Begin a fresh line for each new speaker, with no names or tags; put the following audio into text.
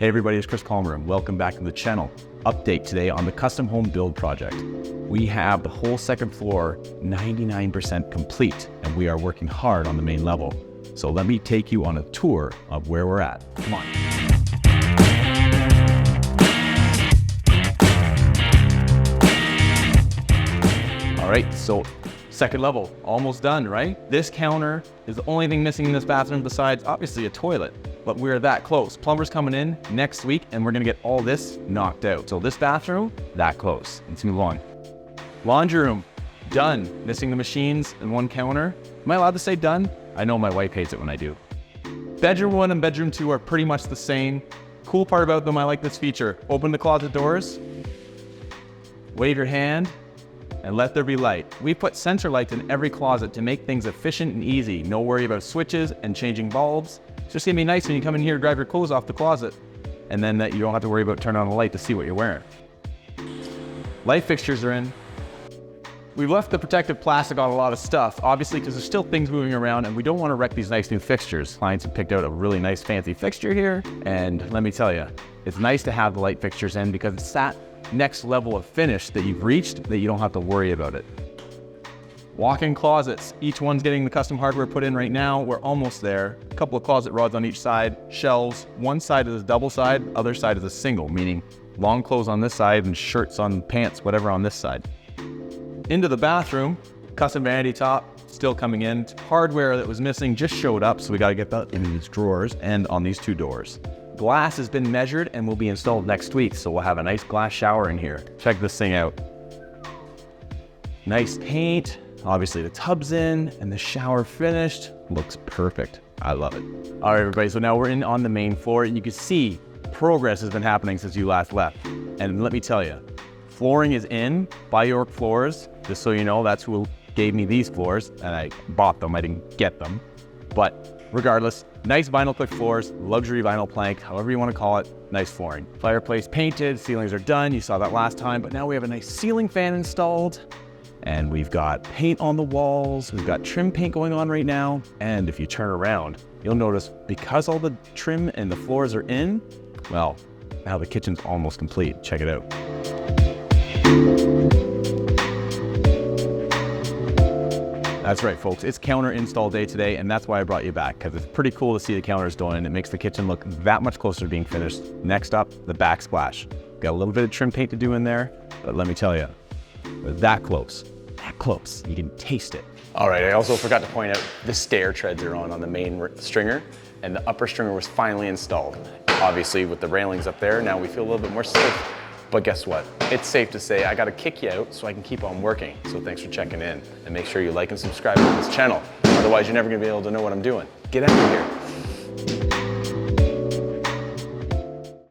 Hey everybody, it's Chris Palmer and welcome back to the channel. Update today on the custom home build project. We have the whole second floor 99% complete and we are working hard on the main level. So let me take you on a tour of where we're at. Come on. All right, so second level, almost done, right? This counter is the only thing missing in this bathroom besides obviously a toilet. But we're that close. Plumber's coming in next week and we're gonna get all this knocked out. So this bathroom, that close. Let's move on. Laundry room, done. Missing the machines and one counter. Am I allowed to say done? I know my wife hates it when I do. Bedroom 1 and bedroom 2 are pretty much the same. Cool part about them, I like this feature. Open the closet doors, wave your hand, and let there be light. We put sensor lights in every closet to make things efficient and easy. No worry about switches and changing bulbs. It's just gonna be nice when you come in here, grab your clothes off the closet, and then you don't have to worry about turning on the light to see what you're wearing. Light fixtures are in. We've left the protective plastic on a lot of stuff, obviously because there's still things moving around and we don't want to wreck these nice new fixtures. Clients have picked out a really nice fancy fixture here, and let me tell you, it's nice to have the light fixtures in because it's that next level of finish that you've reached that you don't have to worry about it. Walk-in closets. Each one's getting the custom hardware put in right now. We're almost there. A couple of closet rods on each side, shelves. One side is a double side, other side is a single, meaning long clothes on this side and shirts on pants, whatever on this side. Into the bathroom, custom vanity top, still coming in. Hardware that was missing just showed up, so we gotta get that in these drawers and on these two doors. Glass has been measured and will be installed next week, so we'll have a nice glass shower in here. Check this thing out. Nice paint. Obviously the tub's in and the shower finished. Looks perfect. I love it. All right, everybody, so now we're in on the main floor and you can see progress has been happening since you last left. And let me tell you, flooring is in BIYORK Floors. Just so you know, that's who gave me these floors and I bought them, I didn't get them. But regardless, nice vinyl click floors, luxury vinyl plank, however you want to call it, nice flooring. Fireplace painted, ceilings are done, you saw that last time, but now we have a nice ceiling fan installed. And we've got paint on the walls, we've got trim paint going on right now. And if you turn around, you'll notice because all the trim and the floors are in, well, now the kitchen's almost complete. Check it out. That's right, folks, it's counter install day today, and that's why I brought you back, because it's pretty cool to see the counters going. It makes the kitchen look that much closer to being finished. Next up, the backsplash. Got a little bit of trim paint to do in there, but let me tell you, we're that close. That close, you can taste it. All right, I also forgot to point out the stair treads are on the main stringer, and the upper stringer was finally installed. Obviously, with the railings up there, now we feel a little bit more safe. But guess what? It's safe to say I gotta kick you out so I can keep on working. So thanks for checking in, and make sure you like and subscribe to this channel. Otherwise, you're never gonna be able to know what I'm doing. Get out of here.